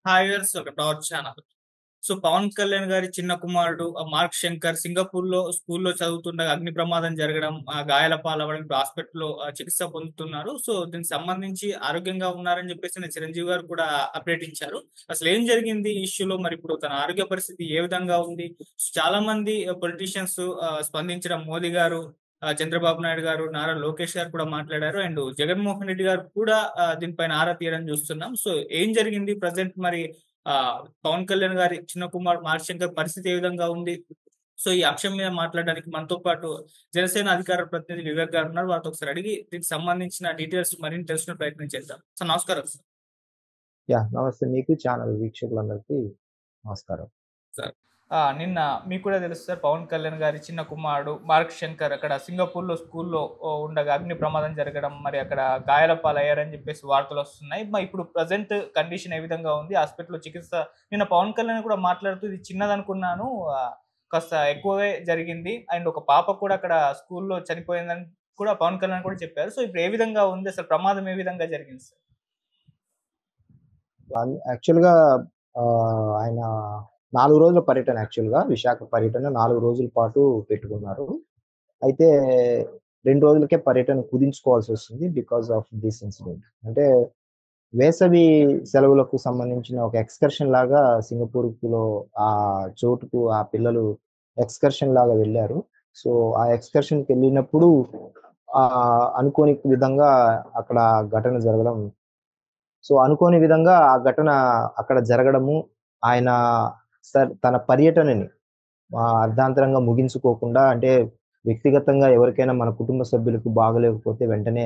Hi viewers ఒక torch channel. So, 'Pavan Kalyan' గారి చిన్న కుమారుడు 'మార్క్ శంకర్' సింగపూర్‌లో స్కూల్‌లో చదువుతుండగా అగ్ని ప్రమాదం జరగడం, గాయాల పాలవ్వడం, ఇప్పుడు హాస్పిటల్‌లో చికిత్స పొందుతున్నారు. సో, దీనికి సంబంధించి ఆరోగ్యంగా ఉన్నారని చెప్పేసి చిరంజీవి గారు కూడా అప్డేట్ ఇచ్చారు. అసలేం జరిగింది ఈ ఇష్యూలో? మరిప్పుడు తన ఆరోగ్య పరిస్థితి ఏ విధంగా ఉంది? చాలా మంది పొలిటీషియన్స్ స్పందించడం మోదీ గారు, చంద్రబాబు నాయుడు గారు, నారా లోకేష్ గారు కూడా మాట్లాడారు. అండ్ జగన్మోహన్ రెడ్డి గారు కూడా దీనిపైన ఆరా తీయడం చూస్తున్నాం. సో, ఏం జరిగింది ప్రెజెంట్ మరి పవన్ కళ్యాణ్ గారి చిన్న కుమారుడు 'మార్క్ పరిస్థితి ఏ విధంగా ఉంది? సో, ఈ అంశం మీద మాట్లాడడానికి మనతో పాటు జనసేన అధికార ప్రతినిధి వివేక్ గారు ఉన్నారు. వారితో ఒకసారి అడిగి దీనికి సంబంధించిన డీటెయిల్స్ మరిన్ని తెలుసుకునే ప్రయత్నం చేద్దాం. సార్ నమస్కారం సార్. నమస్తే మీకు ఛానల్ వీక్షకులందరికీ నమస్కారం. సార్. నిన్న మీకు కూడా తెలుసు సార్, పవన్ కళ్యాణ్ గారి చిన్న కుమారుడు 'మార్క్ శంకర్' అక్కడ సింగపూర్‌లో స్కూల్‌లో ఉండగా అగ్ని ప్రమాదం జరగడం, మరి అక్కడ గాయాల పాలయ్యారని చెప్పేసి వార్తలొస్తున్నాయి. ఇప్పుడు ప్రెజెంట్ కండిషన్ ఏ విధంగా ఉంది? హాస్పిటల్‌లో చికిత్స నిన్న పవన్ కళ్యాణ్ కూడా మాట్లాడుతూ ఇది చిన్నదనుకున్నాను. కాస్త ఎక్కువే జరిగింది. అండ్ ఒక పాప కూడా అక్కడ స్కూల్‌లో చనిపోయిందని కూడా పవన్ కళ్యాణ్ కూడా చెప్పారు. సో, ఇప్పుడు ఏ విధంగా ఉంది? అసలు ప్రమాదం ఏ విధంగా జరిగింది సార్? యాక్చువల్‌గా ఆయన 4 రోజుల పర్యటన విశాఖ పర్యటన 4 రోజుల పాటు పెట్టుకున్నారు. అయితే 2 రోజులకే పర్యటన కుదించుకోవాల్సొచ్చింది బికాస్ ఆఫ్ దిస్ ఇన్సిడెంట్. అంటే వేసవి సెలవులకు సంబంధించిన ఒక ఎక్స్‌కర్షన్ లాగా సింగపూర్‌లో ఆ చోటుకు ఆ పిల్లలు ఎక్స్‌కర్షన్ లాగా వెళ్లారు. సో, ఆ ఎక్స్‌కర్షన్‌కెళ్ళినప్పుడు అనుకోని విధంగా అక్కడ ఘటన జరగడం. సో, అనుకోని విధంగా ఆ ఘటన అక్కడ జరగడము, ఆయన తన పర్యటనని అర్ధాంతరంగా ముగించుకోకుండా అంటే వ్యక్తిగతంగా ఎవరికైనా మన కుటుంబ సభ్యులకు బాగోలేకపోతే వెంటనే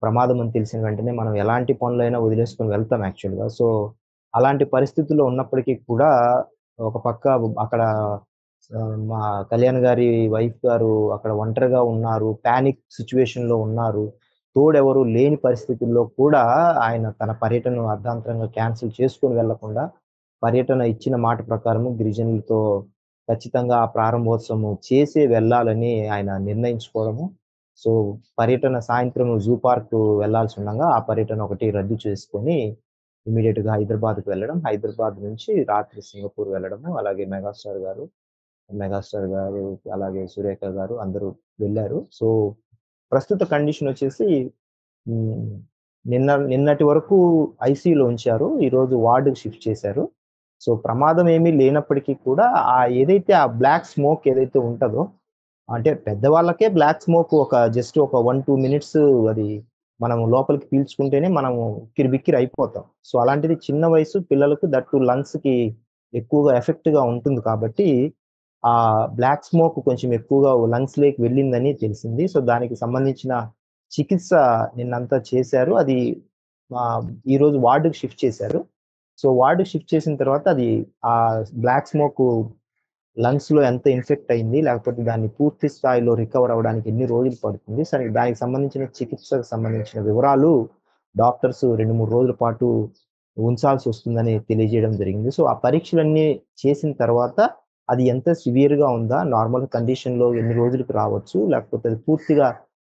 ప్రమాదం అని తెలిసిన వెంటనే మనం ఎలాంటి పనులైనా వదిలేసుకొని వెళ్తాం యాక్చువల్‌గా. సో, అలాంటి పరిస్థితుల్లో ఉన్నప్పటికీ కూడా ఒక పక్క అక్కడ మా కళ్యాణ్ గారి వైఫ్ గారు అక్కడ ఒంటరిగా ఉన్నారు. పానిక్ సిట్యుయేషన్‌లో ఉన్నారు. తోడెవరు లేని పరిస్థితుల్లో కూడా ఆయన తన పర్యటనను అర్ధాంతరంగా క్యాన్సెల్ చేసుకొని వెళ్ళకుండా, పర్యటన ఇచ్చిన మాట ప్రకారము గిరిజనులతో ఖచ్చితంగా ఆ ప్రారంభోత్సవం చేసే వెళ్ళాలని ఆయన నిర్ణయించుకోవడము. సో, పర్యటన సాయంత్రం జూ పార్క్ వెళ్ళాల్సుండంగా, ఆ పర్యటన ఒకటి రద్దు చేసుకొని, ఇమ్మీడియేట్‌గా హైదరాబాద్‌కి వెళ్ళడం. హైదరాబాద్ నుంచి రాత్రి సింగపూర్ వెళ్ళడము. అలాగే మెగాస్టార్ గారు, అలాగే సురేఖ గారు అందరూ వెళ్లారు. సో, ప్రస్తుత కండిషన్ వచ్చేసి హ్మ్. నిన్నటి వరకు ఐసీయూలో ఉంచారు. ఈరోజు వార్డ్‌కి షిఫ్ట్ చేశారు. సో, ప్రమాదం ఏమీ లేనప్పటికీ కూడా ఏదైతే ఆ బ్లాక్ స్మోక్ ఏదైతే ఉంటదో, అంటే పెద్దవాళ్ళకే బ్లాక్ స్మోక్ జస్ట్ ఒక 1, 2 మినిట్స్ అది మనం లోపలికి పీల్చుకుంటేనే మనము ఉక్కిరిబిక్కిరి అయిపోతాం. సో, అలాంటిది చిన్న వయసు పిల్లలకు దట్ టూ లంగ్స్‌కి ఎక్కువగా ఎఫెక్ట్‌గా ఉంటుంది కాబట్టి, బ్లాక్ స్మోక్ కొంచెం ఎక్కువగా లంగ్స్‌లోకి వెళ్ళిందని తెలిసింది. సో, దానికి సంబంధించిన చికిత్స నిన్నంతా చేశారు. అది ఈరోజు వార్డ్‌కి షిఫ్ట్ చేశారు. సో, వార్డ్‌కి షిఫ్ట్ చేసిన తర్వాత అది బ్లాక్ స్మోకు లంగ్స్‌లో ఎంత ఇన్ఫెక్ట్ అయింది, లేకపోతే దాన్ని పూర్తి స్థాయిలో రికవర్ అవ్వడానికి ఎన్ని రోజులు పడుతుంది, సరే దానికి సంబంధించిన చికిత్సకు సంబంధించిన వివరాలు డాక్టర్స్ 2, 3 రోజుల పాటు ఉంచాల్సొస్తుందని తెలియజేయడం జరిగింది. సో, ఆ పరీక్షలన్నీ చేసిన తర్వాత అది ఎంత సివియర్‌గా ఉందా, నార్మల్ కండిషన్‌లో ఎన్ని రోజులకి రావచ్చు, లేకపోతే అది పూర్తిగా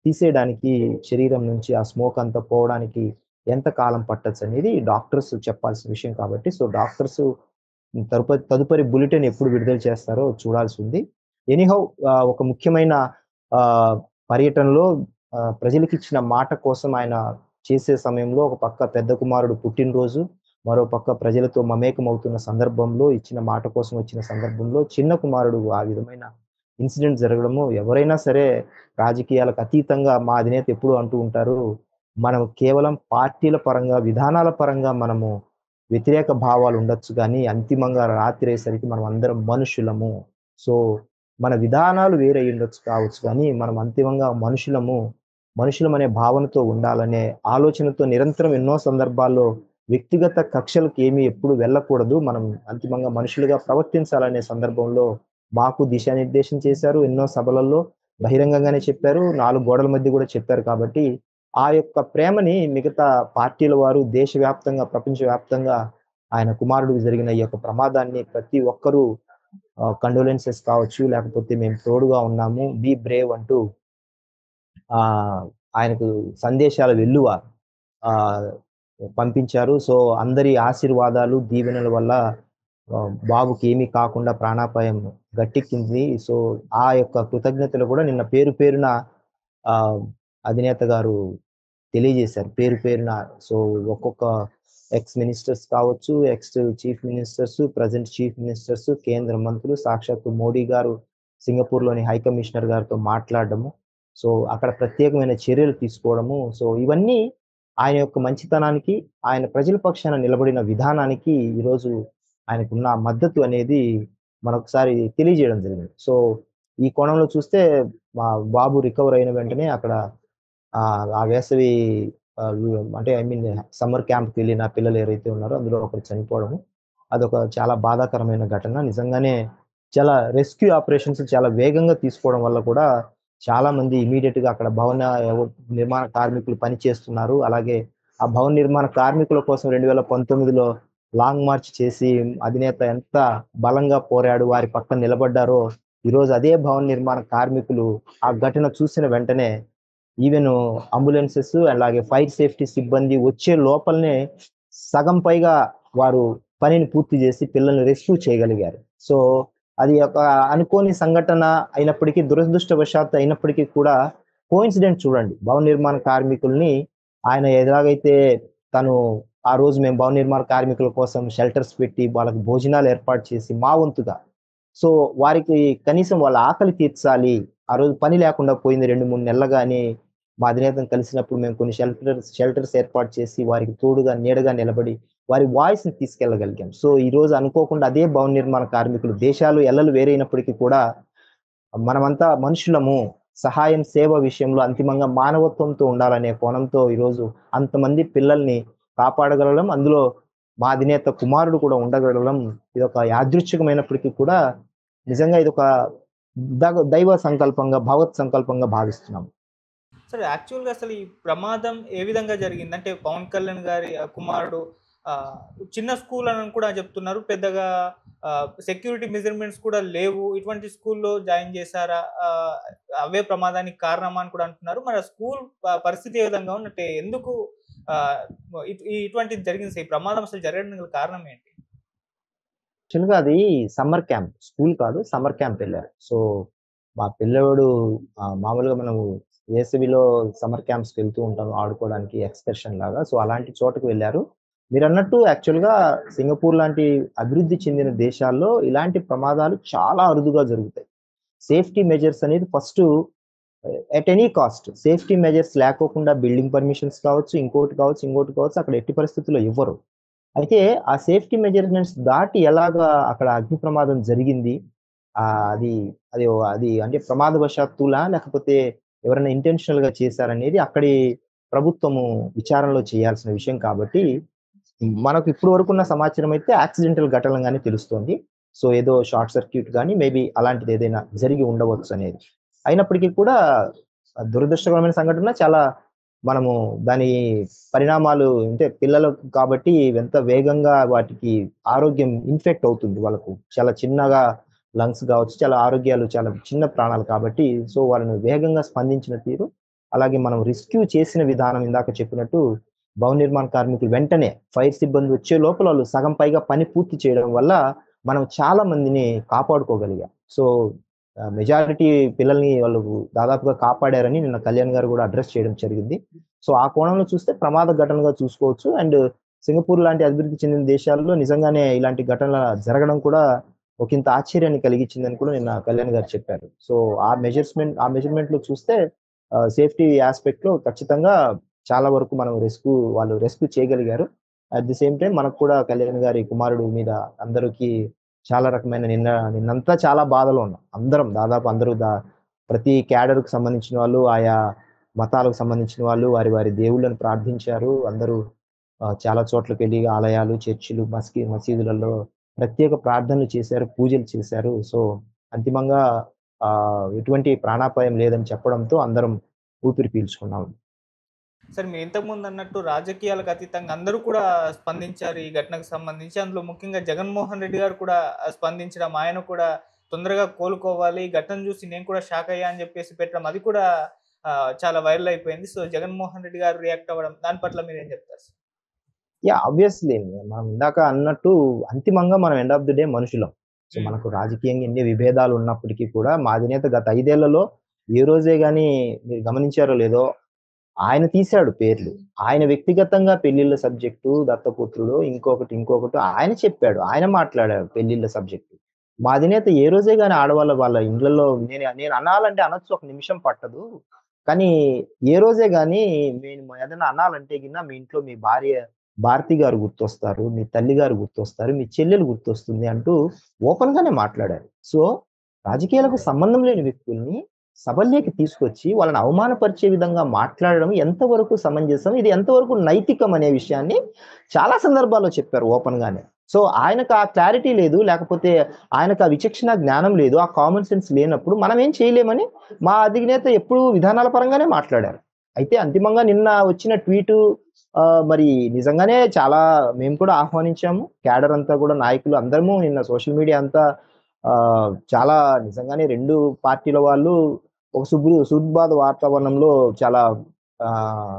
తీసేయడానికి శరీరం నుంచి ఆ స్మోక్ అంతా పోవడానికి ఎంత కాలం పట్టొచ్చనేది డాక్టర్స్ చెప్పాల్సిన విషయం కాబట్టి, సో, డాక్టర్స్ తదుపరి బులెటిన్ ఎప్పుడు విడుదల చేస్తారో చూడాల్సుంది. ఎనీహౌ ఒక ముఖ్యమైన ఆహ్, పర్యటనలో ప్రజలకిచ్చిన మాట కోసం ఆయన చేసే సమయంలో ఒక పక్క పెద్ద కుమారుడు పుట్టినరోజు, మరో పక్క ప్రజలతో మమేకమవుతున్న సందర్భంలో ఇచ్చిన మాట కోసం వచ్చిన సందర్భంలో చిన్న కుమారుడు ఆ విధమైన ఇన్సిడెంట్ జరగడము ఎవరైనా సరే రాజకీయాలకు అతీతంగా మా అధినేత ఎప్పుడూ అంటూ ఉంటారు. మనం కేవలం పార్టీల పరంగా, విధానాల పరంగా మనము వ్యతిరేక భావాలుండొచ్చు గానీ, అంతిమంగా రాత్రయ్యేసరికి మనమందరం మనుషులము. సో, మన విధానాలు వేరయ్యుండొచ్చు కావచ్చు గానీ, మనం అంతిమంగా మనుషులము. మనుషులమనే భావనతో ఉండాలనే ఆలోచనతో నిరంతరం ఎన్నో సందర్భాల్లో వ్యక్తిగత కక్షలకేమి ఎప్పుడు వెళ్ళకూడదు. మనం అంతిమంగా మనుషులుగా ప్రవర్తించాలనే సందర్భంలో మాకు దిశానిర్దేశం చేశారు. ఎన్నో సభలలో బహిరంగంగానే చెప్పారు. 4 గోడల మధ్య గూడా చెప్పారు కాబట్టి, ఆ యొక్క ప్రేమని మిగతా పార్టీల వారు దేశవ్యాప్తంగా, ప్రపంచవ్యాప్తంగా ఆయన కుమారుడికి జరిగిన ఈ యొక్క ప్రమాదాన్ని ప్రతి ఒక్కరూ కండోలెన్సెస్ కావచ్చు, లేకపోతే మేము తోడుగా ఉన్నాము, బీ బ్రేవ్ అంటూ ఆహ్, ఆయనకు సందేశాల వెల్లువ ఆహ్, పంపించారు. సో, అందరి ఆశీర్వాదాలు, దీవెనల వల్ల బాబుకి ఏమీ కాకుండా ప్రాణాపాయం గట్టెక్కింది. సో, ఆ యొక్క కృతజ్ఞతలు కూడా నిన్న పేరు పేరున ఆహ్, అధినేత గారు తెలియజేశారు. పేరు పేరున. సో, ఒక్కొక్క ఎక్స్ మినిస్టర్స్ కావచ్చు, ex chief ministers, present chief ministers, కేంద్ర మంత్రులు, సాక్షాత్తు మోడీ గారు సింగపూర్‌లోని హై కమిషనర్ గారితో మాట్లాడడము. సో, అక్కడ ప్రత్యేకమైన చర్యలు తీసుకోవడము. సో, ఇవన్నీ ఆయన యొక్క మంచితనానికి, ఆయన ప్రజల పక్షాన నిలబడిన విధానానికి ఈరోజు ఆయనకున్న మద్దతు అనేది మరొకసారి తెలియజేయడం జరిగింది. సో, ఈ కోణంలో చూస్తే మా బాబు రికవర్ అయిన వెంటనే అక్కడ ఆ వేసవి అంటే ఐ మీన్ సమ్మర్ క్యాంప్‌కి వెళ్ళిన పిల్లలు ఎవరైతే ఉన్నారో అందులో ఒకరు చనిపోవడము. అదొక చాలా బాధాకరమైన ఘటన. నిజంగానే చాలా రెస్క్యూ ఆపరేషన్స్ చాలా వేగంగా తీసుకోవడం వల్ల కూడా చాలామంది ఇమ్మీడియేట్‌గా అక్కడ నిర్మాణ కార్మికులు పని చేస్తున్నారు. అలాగే ఆ భవన నిర్మాణ కార్మికుల కోసం 2019లో లాంగ్ మార్చ్ చేసి అధినేత ఎంత బలంగా పోరాడు, వారి పక్కన నిలబడ్డారో, ఈరోజు అదే భవన నిర్మాణ కార్మికులు ఆ ఘటన చూసిన వెంటనే ఈవెన్ అంబులెన్సెస్ అలాగే ఫైర్ సేఫ్టీ సిబ్బంది వచ్చే లోపలనే సగం పైగా వారు పనిని పూర్తి చేసి పిల్లల్ని రెస్క్యూ చేయగలిగారు. సో, అది ఒక అనుకోని సంఘటన అయినప్పటికీ దురదృష్టవశాత్తు అయినప్పటికీ కూడా కోయిన్సిడెంట్ చూడండి. భవన నిర్మాణ కార్మికుల్ని ఆయన ఎలాగైతే తను ఆ రోజు మేము భవన నిర్మాణ కార్మికుల కోసం షెల్టర్స్ పెట్టి వాళ్ళకి భోజనాలు ఏర్పాటు చేసి మా వంతుగా సో, వారికి కనీసం వాళ్ళ ఆకలి తీర్చాలి. ఆ రోజు పని లేకుండా పోయింది 2, 3 నెలలుగా అని మా అధినేతను కలిసినప్పుడు మేము కొన్ని షెల్టర్స్ ఏర్పాటు చేసి వారికి తోడుగా, నీడగా నిలబడి వారి వాయిస్‌ని తీసుకెళ్ళగలిగాం. సో, ఈరోజు అనుకోకుండా అదే భవన నిర్మాణ కార్మికులు దేశాలు ఎల్లలు వేరైనప్పటికీ కూడా మనమంతా మనుషులము. సహాయం, సేవ విషయంలో అంతిమంగా మానవత్వంతో ఉండాలనే కోణంతో ఈరోజు అంతమంది పిల్లల్ని కాపాడగలగడం, అందులో మా అధినేత కుమారుడు కూడా ఉండగలగడం ఇదొక యాదృచ్ఛికమైనప్పటికీ కూడా నిజంగా ఇదొక దైవ సంకల్పంగా, భగవత్ సంకల్పంగా భావిస్తున్నాం. సరే యాక్చువల్‌గా అసలు ఈ ప్రమాదం ఏ విధంగా జరిగింది? అంటే పవన్ కళ్యాణ్ గారి కుమారుడు ఆహ్, చిన్న స్కూల్ అని కూడా చెప్తున్నారు. పెద్దగా సెక్యూరిటీ మెజర్‌మెంట్స్ కూడా లేవు. ఇటువంటి స్కూల్‌లో జాయిన్ చేశారా? అవే ప్రమాదానికి కారణమా అని కూడా అంటున్నారు. మరి ఆ స్కూల్ పరిస్థితి ఏ విధంగా ఉంది? అంటే ఎందుకు ఆహ్, ఇటువంటిది జరిగింది? ఈ ప్రమాదం అసలు జరగడానికి గల కారణం ఏంటి? యాక్చువల్‌గా అది సమ్మర్ క్యాంప్. స్కూల్ కాదు. సమ్మర్ క్యాంప్ ఎళ్లారు. సో, మా పిల్లోడు మామూలుగా మనము వేసవిలో సమ్మర్ క్యాంప్స్‌కి వెళ్తూ ఉంటాం ఆడుకోవడానికి ఎక్స్‌కర్షన్ లాగా. సో, అలాంటి చోటకి వెళ్లారు. మీరన్నట్టు యాక్చువల్‌గా సింగపూర్ లాంటి అభివృద్ధి చెందిన దేశాల్లో ఇలాంటి ప్రమాదాలు చాలా అరుదుగా జరుగుతాయి. సేఫ్టీ మెజర్స్ అనేది first at any cost safety measures లేకోకుండా బిల్డింగ్ పర్మిషన్స్ కావచ్చు, ఇంకోటి కావచ్చు, ఇంకోటి కావచ్చు అక్కడ ఎట్టి పరిస్థితుల్లో ఇవ్వరు. అయితే ఆ సేఫ్టీ మెజర్‌మెంట్స్ దాటి ఎలాగా అక్కడ అగ్ని ప్రమాదం జరిగింది? ఆహ్, అది అది అది అంటే ప్రమాదవశాత్తులా? లేకపోతే ఎవరైనా ఇంటెన్షనల్‌గా చేశారనేది అక్కడి ప్రభుత్వము విచారణలో చేయాల్సిన విషయం కాబట్టి, మనకు ఇప్పటి వరకున్న సమాచారం అయితే యాక్సిడెంటల్ ఘటనలుగానే తెలుస్తోంది. సో, ఏదో షార్ట్ సర్క్యూట్ గాని మేబీ అలాంటిదేదైనా జరిగి ఉండవచ్చనేది. అయినప్పటికీ కూడా దురదృష్టకరమైన సంఘటన చాలా మనము దాని పరిణామాలు అంటే పిల్లలకు కాబట్టి ఎంత వేగంగా వాటికి ఆరోగ్యం ఇన్ఫెక్ట్ అవుతుంది వాళ్ళకు. చాలా చిన్నగా లంగ్స్ గావచ్చు, చాలా ఆరోగ్యాలు చాలా చిన్న ప్రాణాలు కాబట్టి, సో, వాళ్ళని వేగంగా స్పందించిన తీరు, అలాగే మనం రెస్క్యూ చేసిన విధానం ఇందాక చెప్పినట్టు భవన నిర్మాణ కార్మికులు వెంటనే ఫైర్ సిబ్బంది వచ్చే లోపల వాళ్ళు సగం పైగా పని పూర్తి చేయడం వల్ల మనం చాలా మందిని కాపాడుకోగలిగాం. సో, మెజారిటీ పిల్లల్ని వాళ్ళు దాదాపుగా కాపాడారని నిన్న కళ్యాణ్ గారు గూడా అడ్రెస్ చేయడం జరిగింది. సో, ఆ కోణంలో చూస్తే ప్రమాద ఘటనగా చూసుకోవచ్చు. అండ్ సింగపూర్ లాంటి అభివృద్ధి చెందిన దేశాల్లో నిజంగానే ఇలాంటి ఘటనలు జరగడం కూడా ఒకంత ఆశ్చర్యాన్ని కలిగించిందని కూడా నిన్న కళ్యాణ్ గారు చెప్పారు. సో, ఆ మెజర్‌మెంట్‌లో చూస్తే సేఫ్టీ యాస్పెక్ట్‌లో ఖచ్చితంగా చాలా వరకు మనం వాళ్ళు రెస్క్యూ చేయగలిగారు. అట్ ది సేమ్ టైమ్ మనకు కూడా కళ్యాణ్ గారి కుమారుడు మీద అందరికి చాలా రకమైన నిన్నంతా చాలా బాధలో ఉన్నాం. అందరం దాదాపు అందరూ ప్రతి క్యాడర్‌కి సంబంధించిన వాళ్ళు, ఆయా మతాలకు సంబంధించిన వాళ్ళు వారి దేవుళ్ళని ప్రార్థించారు. అందరూ చాలా చోట్లకెళ్ళి ఆలయాలు, చర్చిలు, మసీదులలో ప్రత్యేక ప్రార్థనలు చేశారు, పూజలు చేశారు. సో, అంతిమంగా ఎటువంటి ప్రాణాపాయం లేదని చెప్పడంతో అందరం ఊపిరి పీల్చుకున్నాం. సరే మీరు ఇంతకుముందు అన్నట్టు రాజకీయాలకు అతీతంగా అందరూ కూడా స్పందించారు ఈ ఘటనకు సంబంధించి. అందులో ముఖ్యంగా జగన్మోహన్ రెడ్డి గారు కూడా స్పందించడం, ఆయన కూడా తొందరగా కోలుకోవాలి. ఈ ఘటనను చూసి నేను కూడా షాక్ అయ్యా అని చెప్పేసి పెట్టడం అది కూడా చాలా వైరల్ అయిపోయింది. సో, జగన్మోహన్ రెడ్డి గారు రియాక్ట్ అవ్వడం దాని పట్ల మీరేం చెప్తారు? ఆబ్వియస్లీ మనం ఇందాక అన్నట్టు అంతిమంగా మనం ఎండ్ ఆఫ్ ది డే మనుషులం. సో హ్మ్. మనకు రాజకీయంగా ఎన్ని విభేదాలు ఉన్నప్పటికీ కూడా మా అధినేత గత 5 ఏళ్లలో ఏ రోజే గాని మీరు గమనించారో లేదో ఆయన తీశాడు పేర్లు. ఆయన వ్యక్తిగతంగా పెళ్ళిళ్ళ సబ్జెక్టు, దత్తపుత్రుడు, ఇంకొకటి ఆయన చెప్పాడు. ఆయన మాట్లాడాడు పెళ్ళిళ్ళ సబ్జెక్టు. మా అధినేత ఏ రోజే గాని వాళ్ళ ఇండ్లలో నేను అనాలంటే అనొచ్చు, ఒక నిమిషం పట్టదు. కానీ ఏ రోజే గాని నేను ఏదైనా అనాలంటే మీ ఇంట్లో మీ భార్య భారతి గారు గుర్తొస్తారు. మీ తల్లిగారు గుర్తొస్తారు. మీ చెల్లెలు గుర్తొస్తుంది అంటూ ఓపెన్‌గానే మాట్లాడారు. సో, రాజకీయాలకు సంబంధం లేని వ్యక్తుల్ని సభల్లోకి తీసుకొచ్చి వాళ్ళని అవమానపరిచే విధంగా మాట్లాడడం ఎంతవరకు సమంజసం? ఇది ఎంతవరకు నైతికం అనే విషయాన్ని చాలా సందర్భాల్లో చెప్పారు ఓపెన్‌గానే. సో, ఆయనకు ఆ క్లారిటీ లేదు. లేకపోతే ఆయనకు ఆ విచక్షణ జ్ఞానం లేదు. ఆ కామన్ సెన్స్ లేనప్పుడు మనం ఏం చేయలేమని మా అధినేత ఎప్పుడూ విధానాల పరంగానే మాట్లాడారు. అయితే అంతిమంగా నిన్న వచ్చిన ట్వీటు మరి నిజంగానే చాలా మేము కూడా ఆహ్వానించాము. క్యాడర్ అంతా కూడా నాయకులు అందరము నిన్న సోషల్ మీడియా అంతా చాలా నిజంగానే 2 పార్టీల వాళ్ళు ఒక సుహృద్భావ వాతావరణంలో చాలా ఆహ్,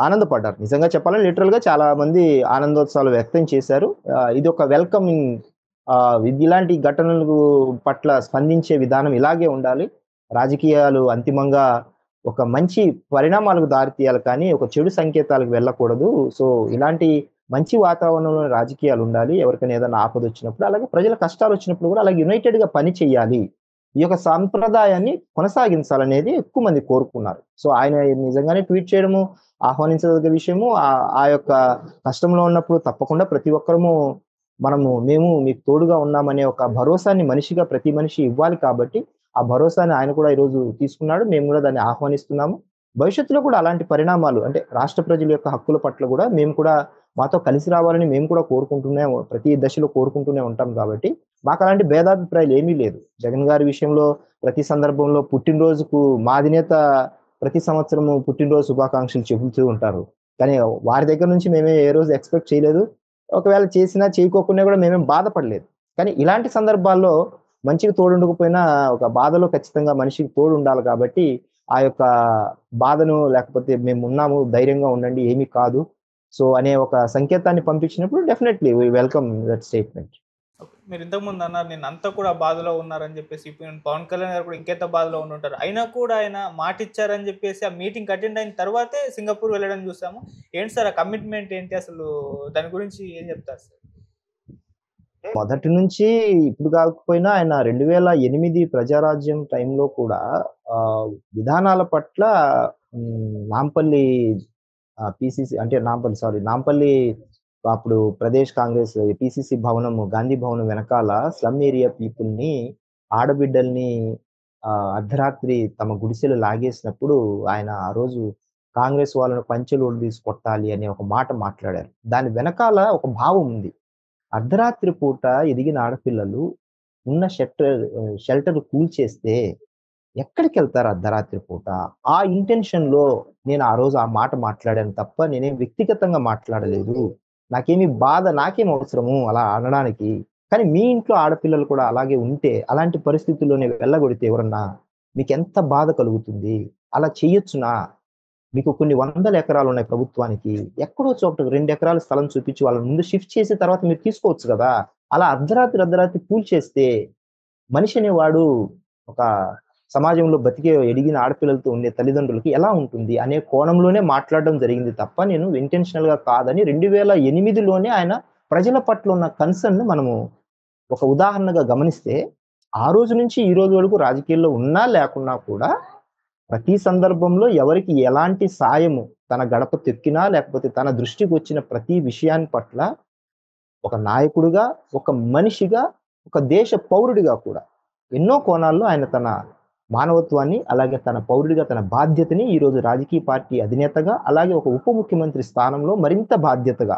ఆనందపడ్డారు. నిజంగా చెప్పాలంటే లిటరల్‌గా చాలా మంది ఆనందోత్సవాలు వ్యక్తం చేశారు. ఇదొక వెల్కమింగ్ ఇలాంటి ఘటనలకు పట్ల స్పందించే విధానం ఇలాగే ఉండాలి. రాజకీయాలు అంతిమంగా ఒక మంచి పరిణామాలకు దారితీయాలి కానీ, ఒక చెడు సంకేతాలకు వెళ్ళకూడదు. సో, ఇలాంటి మంచి వాతావరణంలో రాజకీయాలుండాలి. ఎవరికైనా ఏదైనా ఆపదొచ్చినప్పుడు, అలాగే ప్రజల కష్టాలొచ్చినప్పుడు కూడా అలాగే యునైటెడ్‌గా పని చేయాలి. ఈ యొక్క సంప్రదాయాన్ని కొనసాగించాలనేది ఎక్కువ మంది కోరుకున్నారు. సో, ఆయన నిజంగానే ట్వీట్ చేయడము ఆహ్వానించదగ్గ విషయము. ఆ యొక్క కష్టంలో ఉన్నప్పుడు తప్పకుండా ప్రతి ఒక్కరము మేము మీకు తోడుగా ఉన్నామనే ఒక భరోసాని మనిషిగా ప్రతి మనిషి ఇవ్వాలి కాబట్టి, ఆ భరోసాని ఆయన కూడా ఈరోజు తీసుకున్నాడు. మేము కూడా దాన్ని ఆహ్వానిస్తున్నాము. భవిష్యత్తులో కూడా అలాంటి పరిణామాలు అంటే రాష్ట్ర ప్రజల యొక్క హక్కుల పట్ల కూడా మేము కూడా మాతో కలిసి రావాలని మేము కూడా ప్రతి దశలో కోరుకుంటూనే ఉంటాం కాబట్టి, మాకలాంటి భేదాభిప్రాయాలు ఏమీ లేదు. జగన్ గారి విషయంలో ప్రతి సందర్భంలో పుట్టినరోజుకు మా అధినేత ప్రతి సంవత్సరము పుట్టినరోజు శుభాకాంక్షలు చెబుతూ ఉంటారు. కానీ వారి దగ్గర నుంచి మేమే ఏ రోజు ఎక్స్‌పెక్ట్ చేయలేదు. ఒకవేళ చేసినా, చేయకోకున్నా గూడా మేమేం బాధపడలేదు. కానీ ఇలాంటి సందర్భాల్లో మనిషికి తోడుండకపోయినా ఒక బాధలో ఖచ్చితంగా మనిషికి తోడుండాలి కాబట్టి, ఆ యొక్క బాధను లేకపోతే మేమున్నాము, ధైర్యంగా ఉండండి, ఏమీ కాదు. సో, అనే ఒక సంకేతాన్ని పంపించినప్పుడు definitely we welcome that statement. Okay. మీరు ఇంతకుముందు అన్నారు నేనంతా కూడా బాధలో ఉన్నారని చెప్పేసి. ఇప్పుడు పవన్ కళ్యాణ్ గారు కూడా ఇంకెంత బాధలో ఉండుంటారు. అయినా కూడా ఆయన మాటిచ్చారని చెప్పేసి ఆ మీటింగ్‌కి అటెండ్ అయిన తర్వాతే సింగపూర్ వెళ్ళడం చూసాము. ఏంటి సార్ ఆ కమిట్మెంట్ ఏంటి అసలు? దాని గురించి ఏం చెప్తారు సార్? మొదటి నుంచి ఇప్పుడు కాకపోయినా ఆయన 2008 ప్రజారాజ్యం టైంలో కూడా ఆహ్, విధానాల పట్ల నాంపల్లి పీసీసీ అంటే నాంపల్లి అప్పుడు ప్రదేశ్ కాంగ్రెస్ పీసీసీ భవనము, గాంధీ భవనం వెనకాల స్లమ్ ఏరియా పీపుల్‌ని, ఆడబిడ్డల్ని అర్ధరాత్రి తమ గుడిసెలు లాగేసినప్పుడు ఆయన ఆ రోజు కాంగ్రెస్ వాళ్ళను పంచెలు ఊడదీసి కొట్టాలి అనే ఒక మాట మాట్లాడారు. దాని వెనకాల ఒక భావం ఉంది. అర్ధరాత్రి పూట ఎదిగిన ఆడపిల్లలు ఉన్న షెల్టర్ కూల్చేస్తే ఎక్కడికెళ్తారు అర్ధరాత్రి పూట? ఆ ఇంటెన్షన్‌లో నేను ఆ రోజు ఆ మాట మాట్లాడాను తప్ప నేనేం వ్యక్తిగతంగా మాట్లాడలేదు. నాకేం అవసరము అలా అనడానికి. కానీ మీ ఇంట్లో ఆడపిల్లలు కూడా అలాగే ఉంటే, అలాంటి పరిస్థితుల్లోనే వెళ్ళగొడితే ఎవరన్నా మీకెంత బాధ కలుగుతుంది? అలా చెయ్యొచ్చునా? మీకు కొన్ని వందల ఎకరాలున్నాయి ప్రభుత్వానికి. ఎక్కడో చోట 2 ఎకరాల స్థలం చూపించి వాళ్ళని ముందు షిఫ్ట్ చేసి తర్వాత మీరు తీసుకోవచ్చు గదా! అలా అర్ధరాత్రి కూల్చేస్తే మనిషి అనేవాడు ఒక సమాజంలో ఎదిగిన ఆడపిల్లలతో ఉండే తల్లిదండ్రులకి ఎలా ఉంటుంది అనే కోణంలోనే మాట్లాడడం జరిగింది తప్ప నేను ఇంటెన్షనల్‌గా కాదని 2008లోనే ఆయన ప్రజల పట్ల ఉన్న కన్సర్న్‌ని మనము ఒక ఉదాహరణగా గమనిస్తే, ఆ రోజు నుంచి ఈ రోజు వరకు రాజకీయాల్లో ఉన్నా లేకున్నా కూడా ప్రతి సందర్భంలో ఎవరికి ఎలాంటి సాయము తన గడప తొక్కినా, లేకపోతే తన దృష్టికొచ్చిన ప్రతి విషయాన్ని పట్ల ఒక నాయకుడిగా, ఒక మనిషిగా, ఒక దేశ పౌరుడిగా కూడా ఎన్నో కోణాల్లో ఆయన తన మానవత్వాన్ని, అలాగే తన పౌరుడిగా తన బాధ్యతని ఈరోజు రాజకీయ పార్టీ అధినేతగా, అలాగే ఒక ఉప ముఖ్యమంత్రి స్థానంలో మరింత బాధ్యతగా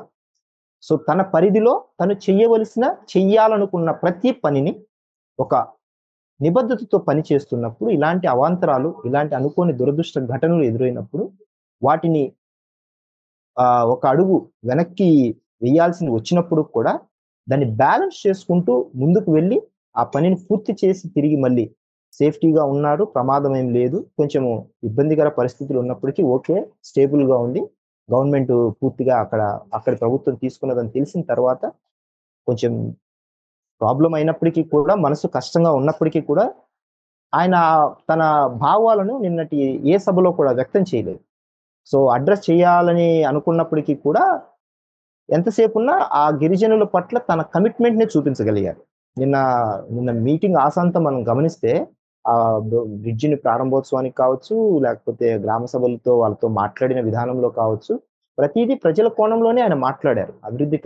సో, తన పరిధిలో తను చెయ్యాలనుకున్న ప్రతి పనిని ఒక నిబద్ధతతో పని చేస్తున్నప్పుడు ఇలాంటి అవాంతరాలు, ఇలాంటి అనుకోని దురదృష్ట ఘటనలు ఎదురైనప్పుడు వాటిని ఒక అడుగు వెనక్కి వేయాల్సింది వచ్చినప్పుడు కూడా దాన్ని బ్యాలెన్స్ చేసుకుంటూ ముందుకు వెళ్లి ఆ పనిని పూర్తి చేసి తిరిగి మళ్ళీ సేఫ్టీగా ఉన్నారు. ప్రమాదం ఏం లేదు. కొంచెము ఇబ్బందికర పరిస్థితులు ఉన్నప్పటికీ ఓకే. స్టేబుల్‌గా ఉంది. గవర్నమెంట్ పూర్తిగా అక్కడి ప్రభుత్వం తీసుకున్నదని తెలిసిన తర్వాత కొంచెం ప్రాబ్లమ్ అయినప్పటికీ కూడా, మనసు కష్టంగా ఉన్నప్పటికీ కూడా ఆయన తన భావాలను నిన్నటి ఏ సభలో కూడా వ్యక్తం చేయలేదు. సో, అడ్రెస్ చేయాలని అనుకున్నప్పటికీ కూడా ఎంతసేపున్నా ఆ గిరిజనుల పట్ల తన కమిట్మెంట్‌ని చూపించగలిగారు. నిన్న నిన్న మీటింగ్ ఆసాంతం మనం గమనిస్తే బ్రిడ్జిని ప్రారంభోత్సవానికి కావచ్చు, లేకపోతే గ్రామ సభలతో వాళ్ళతో మాట్లాడిన విధానంలో కావచ్చు, ప్రతీదీ ప్రజల కోణంలోనే ఆయన మాట్లాడారు. అభివృద్ధి